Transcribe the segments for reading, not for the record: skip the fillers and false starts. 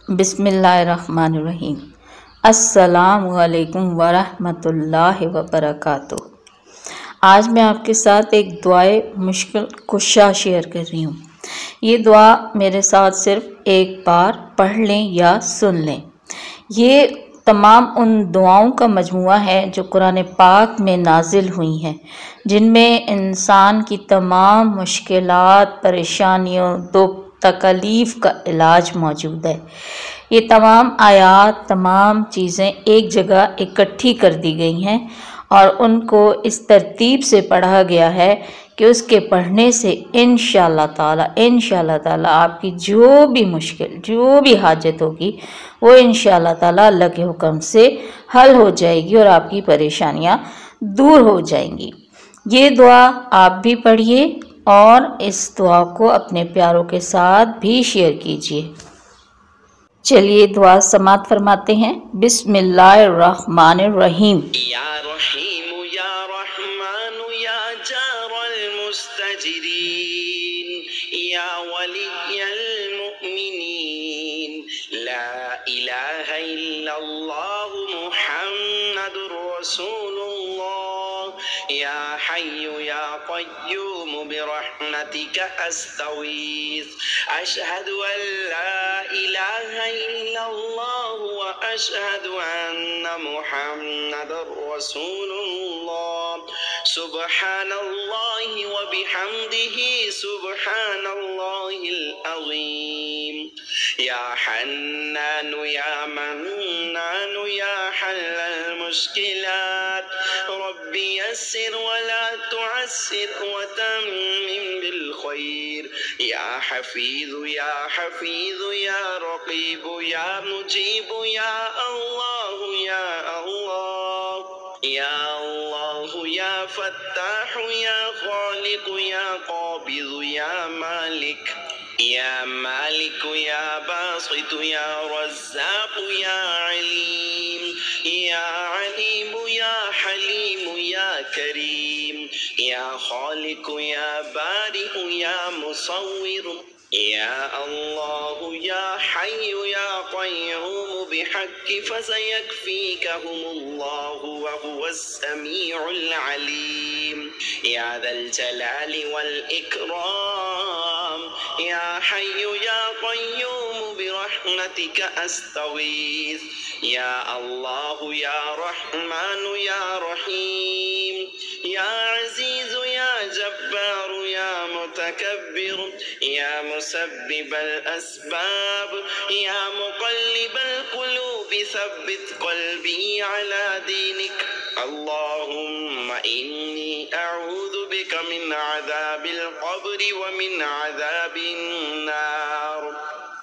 बिस्मिल्लाहिर्रहमानिर्रहीम। अस्सलामु अलैकुम वरहमतुल्लाहि वबरकातुह। आज मैं आपके साथ एक दुआए मुश्किल कुशा शेयर कर रही हूँ। ये दुआ मेरे साथ सिर्फ एक बार पढ़ लें या सुन लें। ये तमाम उन दुआओं का मजमुआ है जो कुरान पाक में नाजिल हुई हैं, जिनमें इंसान की तमाम मुश्किलात, परेशानियों, दुख, तकलीफ़ का इलाज मौजूद है। ये तमाम आयात, तमाम चीज़ें एक जगह इकट्ठी कर दी गई हैं और उनको इस तरतीब से पढ़ा गया है कि उसके पढ़ने से इंशाअल्लाह ताला आपकी जो भी मुश्किल, जो भी हाजत होगी वो इंशाअल्लाह ताला अल्लाह के हुक्म से हल हो जाएगी और आपकी परेशानियां दूर हो जाएंगी। ये दुआ आप भी पढ़िए और इस दुआ को अपने प्यारों के साथ भी शेयर कीजिए। चलिए दुआ समात फरमाते हैं। बिस्मिल्लाहिर्रहमानिर्रहीम। या रहीम या रहमान या जारल मुस्तजिरीन या वलियल मुमिनीन ला इलाहा इल्लल्लाह मुहम्मदुर रसूलुल्लाह या हय्यु या क़य्यूम बिरहमतिका अस्तगीथ अशहदु अन ला इलाहा इल्लल्लाह व अशहदु अन्ना मुहम्मदुर रसूलुल्लाह सुब्हानल्लाहि व बिहम्दिही सुब्हानल्लाहिल अज़ीम या हन्नानु या मन्नानु या हल्लल मुश्किलात रब्बी यस्सिर वला तुअस्सिर व तम्मिम बिल खैर या हफीज़ु या हफीज़ु या रक़ीबु या मुजीबु या अल्लाह या अल्लाह या अल्लाह या फत्ताहु या खालिकु या क़ाबिज़ु या मालिक या बासितु या रज़्ज़ाक़ु या अलीम या हलीम या करीम या खालिकु या बारिउ या मुसव्विर या अल्लाह या हय्यु या क़य्यूम बिहक़्क़ि फसयकफ़ीकहुमुल्लाहु व हुवस समीउल अलीम या ज़ल जलालि वल इकराम या हय्यु या क़य्यूम बिरहमतिका अस्तगीथ या अल्लाह या रहमान या रहीम या अज़ीज़ या जब्बार या मुतकब्बिर या मुसब्बिबल अस्बाब या मुक़ल्लिबल क़ुलूब सब्बित क़ल्बी अला दीनिक अल्लाहुम्मा इन्नी अऊज़ु बिका मिन अज़ाबिल क़ब्रि व मिन अज़ाबिन नार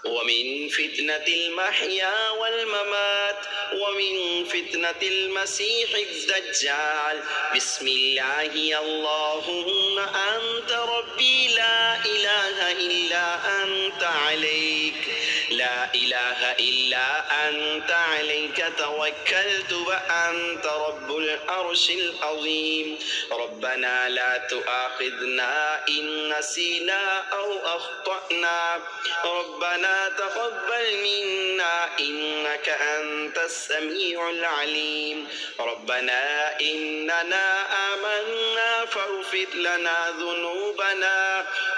वमिन फितनतिल महया वल ममात वमिन फितनतिल मसीहिद दज्जाल बिस्मिल्लाहि अल्लाहुम्मा अंत रब्बी ला इलाहा इल्ला अंत अलैक तवक्कलतु व अंत रब्बुल अर्शिल अज़ीम रब्बना ला तुआखिज़ना इन नसीना औ अख़्तअना रब्बना तक़ब्बल मिन्ना इन्नका अंतस समीउल अलीम रब्बना इन्नना आमन्ना फ़ग़फ़िर लना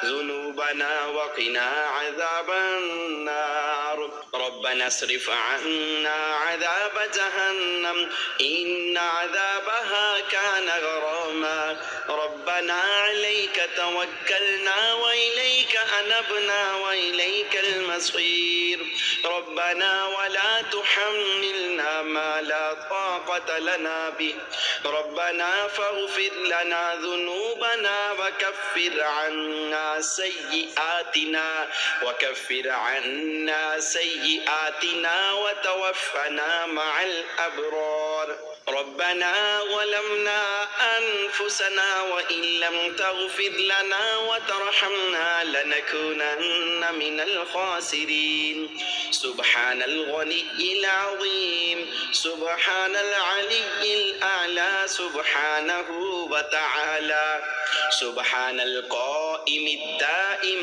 ज़ुनूबना वक़िना अज़ाबन नार रब्बना अस्रिफ़ अन्ना अज़ाब जहन्नम इन्न अज़ाबहा कान गरामा रब्बना अलैका तवक्कलना व इलैका अनबना व इलैकल मसीर रब्बना वला तुहम्मिलना मा ला ताक़त लना बिह रब्बना फ़ग़फ़िर लना ज़ुनूबना व कफ़्फ़िर अन्ना सय्यिआतिना व तवफ़्फ़ना मअल अबरार रब्बना ज़लमना अनफुसना व इन लम तग़फ़िर लना व तरहमना लनकूनन्न मिनल ख़ासिरीन सुब्हानल गनिय्यिल अज़ीम सुब्हानल अलिय्यिल अअला सुब्हानहु व तआला सुब्हानल क़ाइमिद दाइम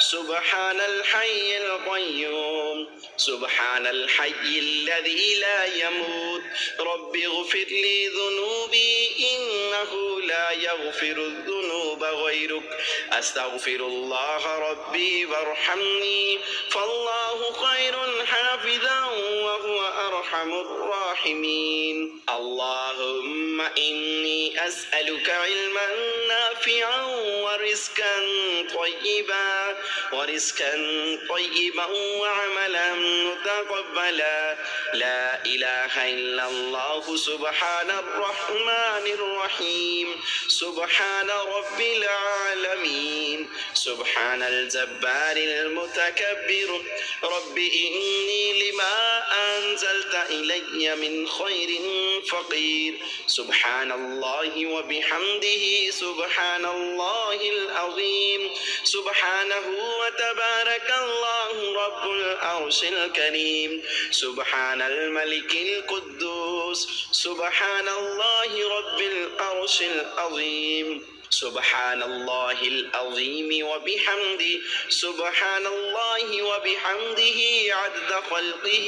सुब्हानल हय्यिल क़य्यूम سبحان الحي الذي لا يموت رب اغفر لي ذنوبي إنه لا يغفر الذنوب غيرك أستغفر الله ربي وارحمني فالله خير حافظا وهو أرحم الراحمين اللهم إني أسألك علما نافعا ورزقا طيبا وعملا متقبلا لا إله إلا الله سبحان الرحمن الرحيم سبحان رب العالمين سبحان الجبار المتكبر رب إني لما أنزلت إلي من خير فقير سبحان الله وبحمده سبحان الله العظيم سبحانه وتبارك الله رب العرش الكريم سبحان الملك القدوس سبحان الله رب العرش العظيم سبحان الله العظيم وبحمده سبحان الله وبحمده عدد خلقه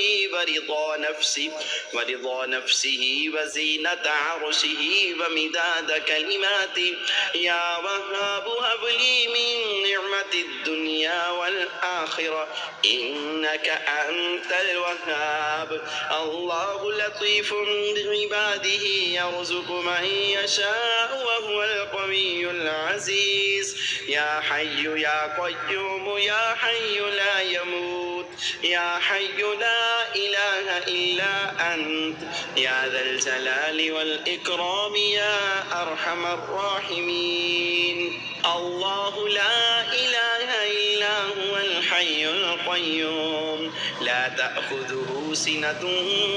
ورضا نفسه وزينة عرشه ومداد كلماته يا وهاب هب لي من نعمة الدنيا والآخرة إنك أنت الوهاب الله لطيف بعباده يرزق من يشاء وهو القوي العزيز يا حي يا قيوم يا حي لا يموت يا حي لا إله إلا أنت يا ذا الجلال والإكرام يا أرحم الراحمين الله لا إله إلا هو الحي القيوم لا تأخذه سنة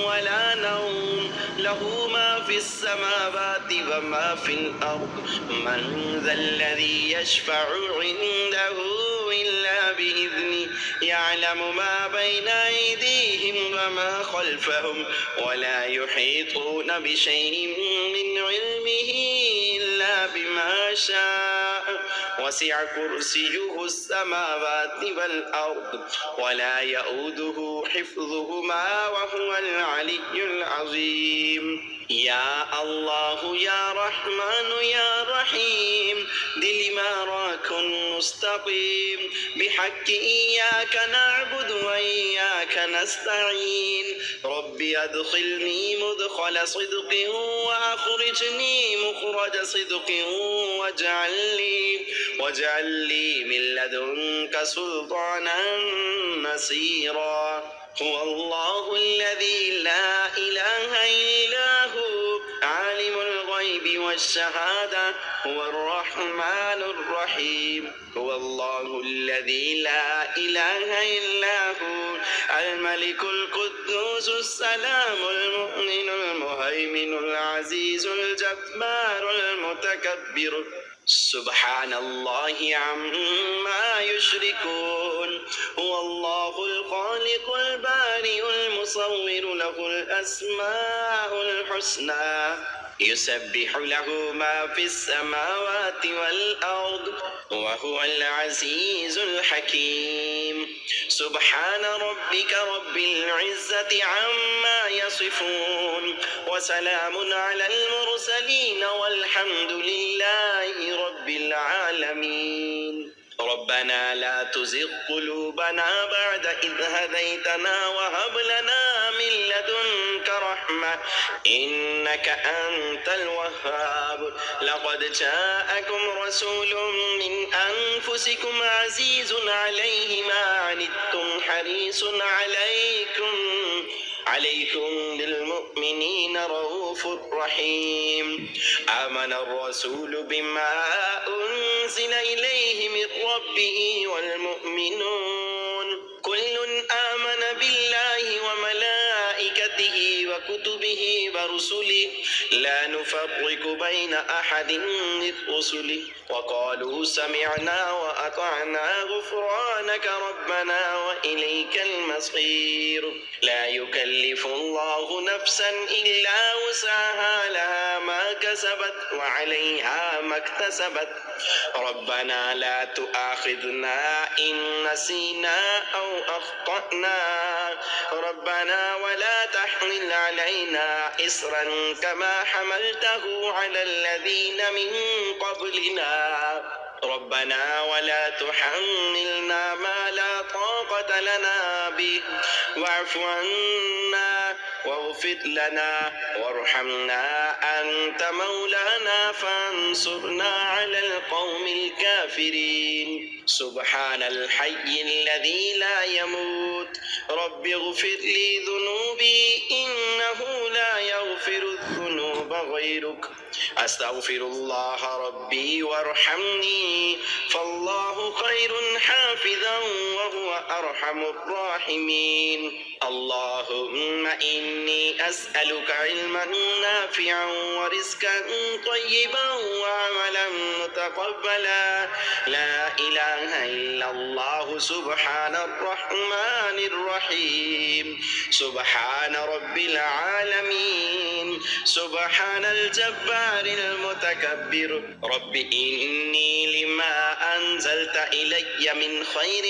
ولا نوم له ما في السماوات وما في الأرض من ذا الذي يشفع عنده إلا بإذنه يعلم ما بين أيديهم وما خلفهم ولا يحيطون بشيء من علمه إلا بما شاء وسع كرسيه السماوات والأرض ولا يؤوده حفظهما وهو العلي العظيم يا الله يا رحمن يا رحيم دل ما راكن مستقيم بحق إياك نعبد وإياك نستعين ربي أدخلني مدخل صدق وأخرجني مخرج صدق واجعل لي من لدنك سلطانا نصيرا هو الله الذي لا إله إلا هو عالم الغيب والشهادة هو الرحمن الرحيم هو الله الذي لا إله إلا هو الملك القدوس السلام المؤمن المهيمن العزيز الجبار المتكبر سبحان الله عما يشركون هو الله الخالق البارئ المصور له الأسماء الحسنى يسبح له ما في السماوات والأرض وهو العزيز الحكيم سبحان ربك رب العزة عما يصفون وسلام على المرسلين والحمد لله رب العالمين ربنا لا تزغ قلوبنا بعد إذ هديتنا وهب لنا من لدنك رحمة إنك أنت الوهاب لقد جاءكم رسول من أنفسكم عزيز عليه ما عنتم حريص عليكم بالمؤمنين رؤوف رحيم آمن الرسول بما أنزل إليه من ربه والمؤمنون كل آمن بالله وملائكته وكتبه ورسله لا نفرق بين أحد من رسله وقالوا سمعنا وأطعنا غفرانك ربنا وإليك المصير لا يكلف الله نفسا إلا وسعها لها ما كسبت وعليها ما اكتسبت ربنا لا تؤاخذنا إن نسينا أو أخطأنا ربنا ولا تحمل علينا إصرا كما حملته على الذين من قبلنا ربنا ولا تحملنا ما لا طاقة لنا به واعف عنا واغفر لنا وارحمنا أنت مولانا فانصرنا على القوم الكافرين سبحان الحي الذي لا يموت رب اغفر لي ذنوبي إنه لا يغفر الذنوب غيرك أستغفر الله ربي وارحمني فالله خير حافظا وهو أرحم الراحمين اللهم إني أسألك علما نافعا ورزقا طيبا وعملا متقبلا لا إله إلا الله سبحان الرحمن الرحيم سبحان رب العالمين سبحان الجبار المتكبر رب إني لما أنزلت إلي من خير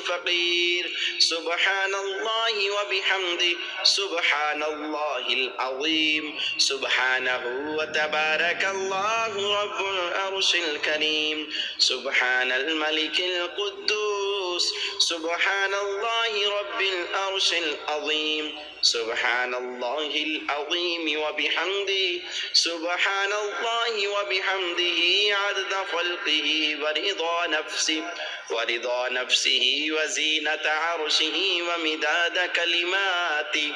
فقير سبحان الله وبحمده سبحان الله العظيم سبحانه وتبارك الله رب العرش الكريم سبحان الملك القدوس سبحان الله رب العرش العظيم سبحان الله العظيم وبحمده سبحان الله وبحمده عدد خلقه ورضا نفسه وزينة عرشه ومداد كلماته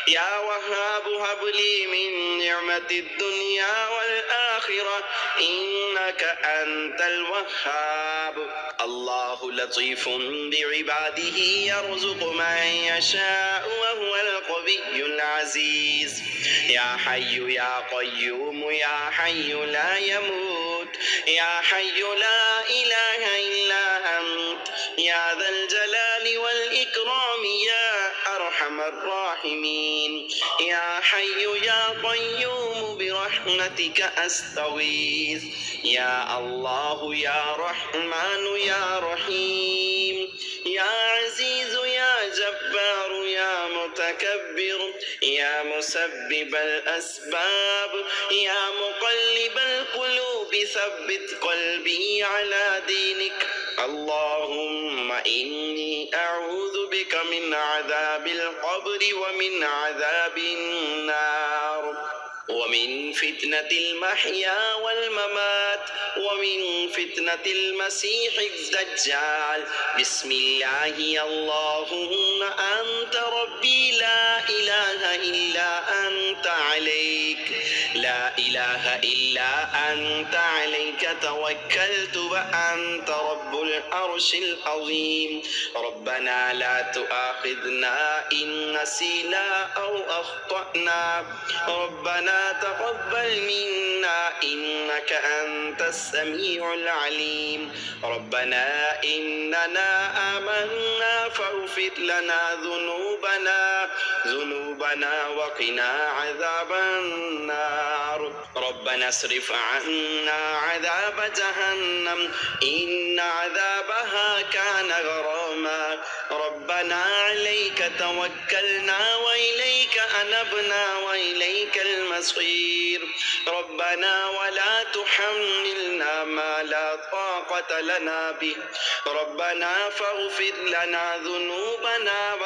يا وهاب هب لي من نعمة الدنيا والآخرة إنك أنت الوهاب الله لطيف بعباده يرزق من يشاء وهو القوي العزيز يا حي يا قيوم يا حي لا يموت يا حي لا إله إلا أنت يا ذا الجلال والإكرام يا أرحم الراحمين يا حي يا قيوم برحمتك أستغيث يا الله يا رحمن يا رحيم يا عزيز يا جبار يا متكبر يا مسبب الأسباب يا مقلب القلوب ثبت قلبي على دينك اللهم إني أعوذ بك من عذاب القبر ومن عذاب النار ومن فتنة المحيا والممات ومن فتنة المسيح الدجال بسم الله اللهم أنت ربي لا إله إلا أنت لا إله إلا أنت عليك توكلت وأنت رب العرش العظيم ربنا لا تؤاخذنا إن نسينا أو أخطأنا ربنا تقبل منا إنك أنت السميع العليم ربنا إننا آمنا فاغفر لنا ذنوبنا وقنا عذاب النار ربنا اصرف عنا عذاب جهنم إن عذابها كان غراما ربنا عليك توكلنا وإليك أنبنا وإليك المصير ربنا ولا تحملنا ما لا طاقة لنا به ربنا فاغفر لنا ذنوبنا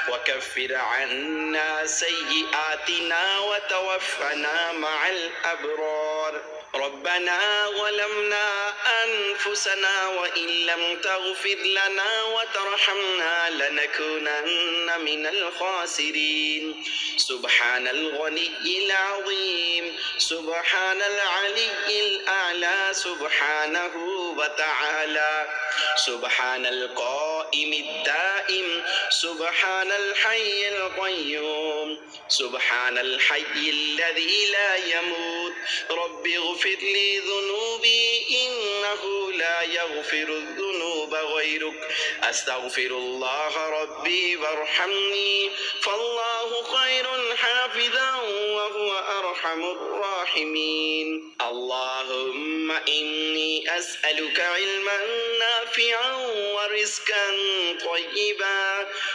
وكفر عنا سيئاتنا وتوفنا مع الأبرار ربنا ظلمنا أنفسنا وإن لم تغفر لنا وترحمنا لنكونن من الخاسرين سبحان الغني العظيم سبحان العلي الأعلى سبحانه وتعالى سبحان القائم الدائم سبحان الحي القيوم سبحان الحي الذي لا يموت رب اغفر لي ذنوبي إنه لا يغفر الذنوب غيرك غيرك أستغفر الله ربي وارحمني فالله خير حافظا وهو أرحم الراحمين. اللهم إني أسألك علما نافعا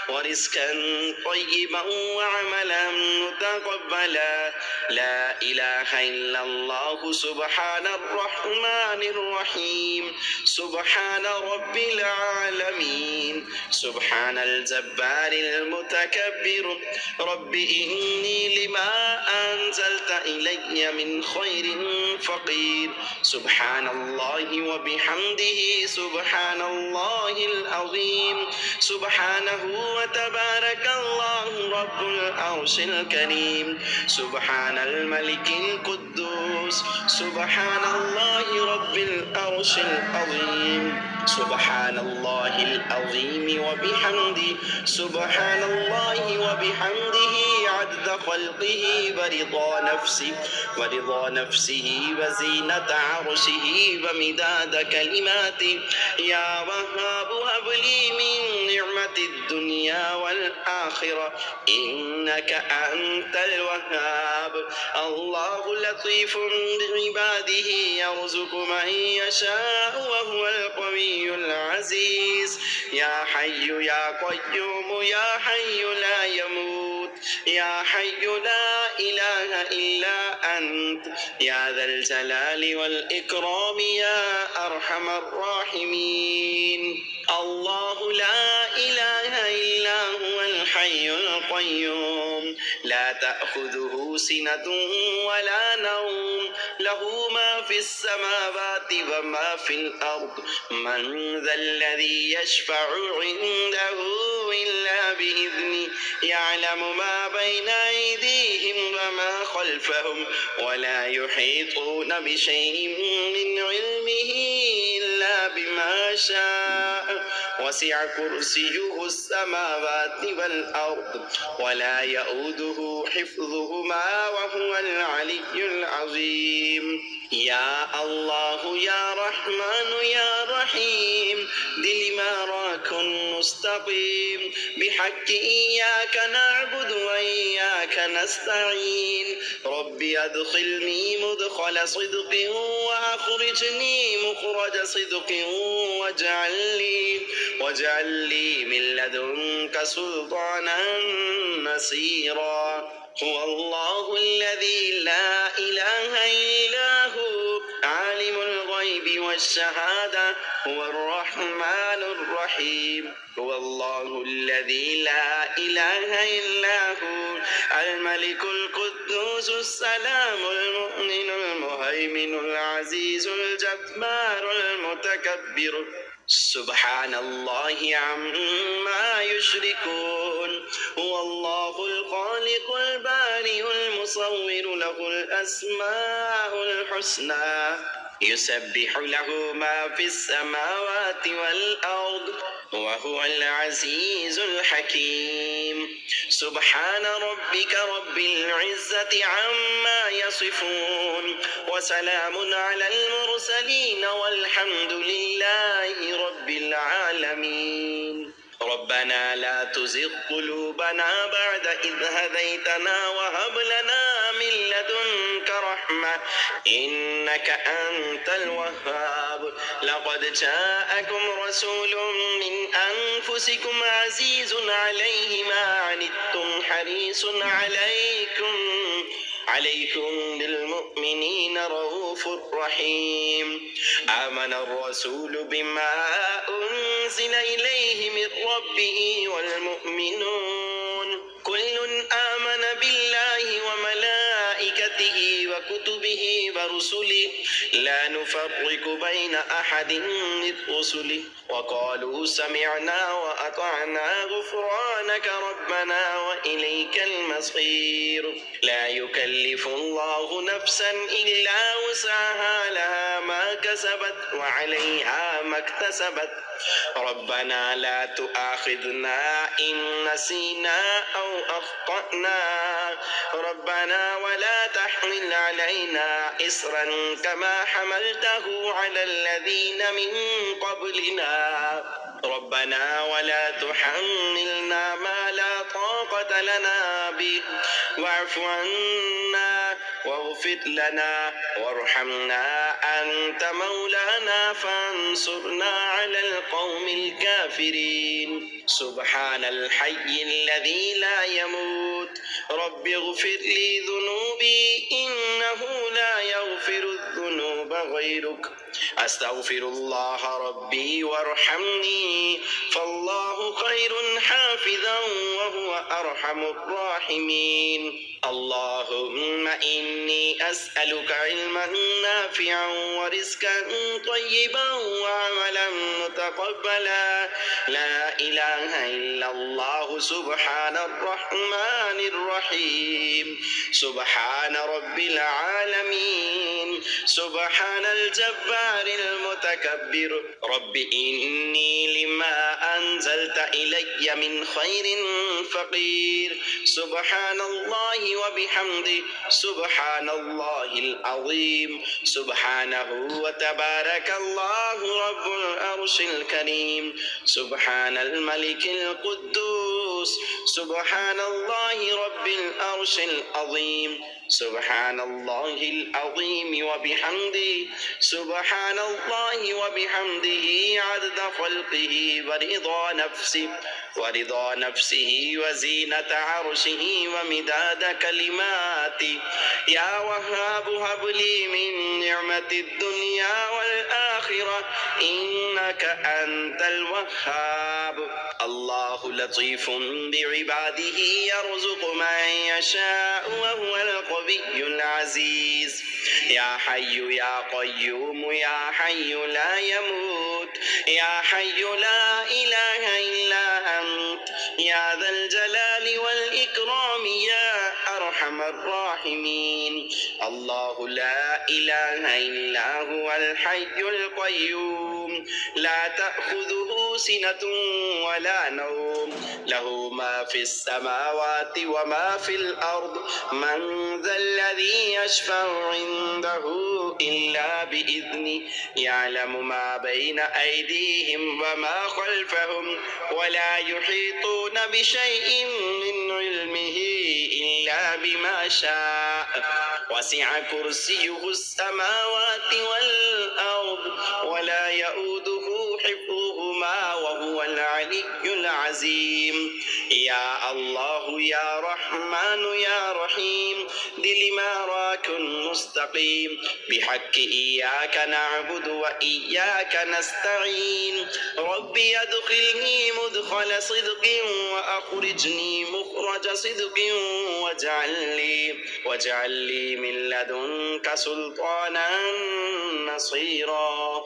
ورزقا طيبا وعملا متقبلا. لا إله إلا الله سبحان الرحمن الرحيم سبحان رب العالمين سبحان الجبار المتكبر رب إني لما أنزلت إلي من خير فقير. سبحان الله وبحمده سبحان الله العظيم سبحانه وتبارك الله رب العرش الكريم سبحان الملك القدوس سبحان الله رب العرش العظيم سبحان الله العظيم وبحمده سبحان الله وبحمده عدد خلقه ورضا نفسه وزينة عرشه ومداد كلماته. يا وهاب هب لي من نعمة الدنيا والآخرة إنك أنت الوهاب. الله لطيف بعباده يرزق من يشاء وهو القوي العزيز. يا حي يا قيوم يا حي لا يموت يا حي لا إله إلا أنت يا ذا الجلال والإكرام يا أرحم الراحمين. الله لا إله إلا هو الحي القيوم لا تأخذه سنة ولا نوم له ما في السماوات وما في الأرض من ذا الذي يشفع عنده إلا بإذنه يعلم ما بين أيديهم وما خلفهم ولا يحيطون بشيء من علمه إلا بما شاء وسع كرسيه السماوات والأرض ولا يؤوده حفظهما وهو العلي العظيم. يا الله يا رحمن يا رحيم دل راك مستقيم بحق إياك نعبد وإياك نستعين. ربي أدخلني مدخل صدق وأخرجني مخرج صدق واجعل لي من لدنك سلطانا نصيرا. هو الله الذي لا إله إلا هو عالم الغيب والشهادة هو الرحمن الرحيم. هو الله الذي لا إله إلا هو الملك القدوس السلام المؤمن المهيمن العزيز الجبار المتكبر سبحان الله عما يشركون. هو الله الخالق البارئ المصور له الأسماء الحسنى يسبح له ما في السماوات والأرض وهو العزيز الحكيم. سبحان ربك رب العزة عما يصفون وسلام على المرسلين والحمد لله رب العالمين. ربنا لا تزغ قلوبنا بعد إذ هديتنا وهب لنا من لدنك رحمة إنك أنت الوهاب. لقد جاءكم رسول من أنفسكم عزيز عليه ما عنتم حريص عليكم بالمؤمنين رؤوف رحيم. آمن الرسول بما أنزل إليه من ربه والمؤمنون كل آمن بالله وملائكته وكتبه ورسله لا نفرق بين أحد من رسله وقالوا سمعنا وأطعنا غفرانك ربنا وإليك المصير. لا يكلف الله نفسا إلا وسعها لها ما كسبت وعليها ما اكتسبت. ربنا لا تؤاخذنا إن نسينا أو أخطأنا ربنا ولا تحمل علينا علينا إصرا كما حملته على الذين من قبلنا ربنا ولا تحملنا ما لا طاقة لنا به واعف عنا واغفر لنا وارحمنا أنت مولانا فانصرنا على القوم الكافرين سبحان الحي الذي لا يموت رب اغفر لي ذنوبي إنه لا يغفر الذنوب غيرك أستغفر الله ربي وارحمني فالله خير حافظا وهو أرحم الراحمين اللهم إني أسألك علما نافعا ورزقا طيبا وعملا متقبلا لا إله إلا الله سبحان الرحمن الرحيم سبحان رب العالمين سبحان الجبار المتكبر رب إني لما أنزلت إلي من خير فقير سبحان الله وبحمده سبحان الله العظيم سبحانه وتبارك الله رب العرش الكريم سبحان الملك القدوس سبحان الله رب العرش العظيم سبحان الله العظيم وبحمده سبحان الله وبحمده عدد خلقه ورضا نفسه وزينة عرشه ومداد كلماته يا وهاب هب لي من نعمة الدنيا والآخرة إنك أنت الوهاب الله لطيف بعباده يرزق من يشاء وهو القوي العزيز يا حي يا قيوم يا حي لا يموت يا حي لا إله إلا أنت يا ذا الجلال والإكرام يا أرحم الراحمين الله لا إله إلا هو الحي القيوم لا تأخذه سنة ولا نوم له ما في السماوات وما في الأرض من ذا الذي يشفع عنده إلا بإذنه يعلم ما بين أيديهم وما خلفهم ولا يحيطون بشيء من علمه إلا بما شاء وسع كرسيه السماوات والأرض ولا يؤوده حفظهما وهو العلي العظيم يا الله يا رحمن يا رحيم دل ما راك مستقيم بحق إياك نعبد وإياك نستعين ربي أدخلني مدخل صدق وأخرجني مخرج صدق واجعل لي من لدنك سلطانا نصيرا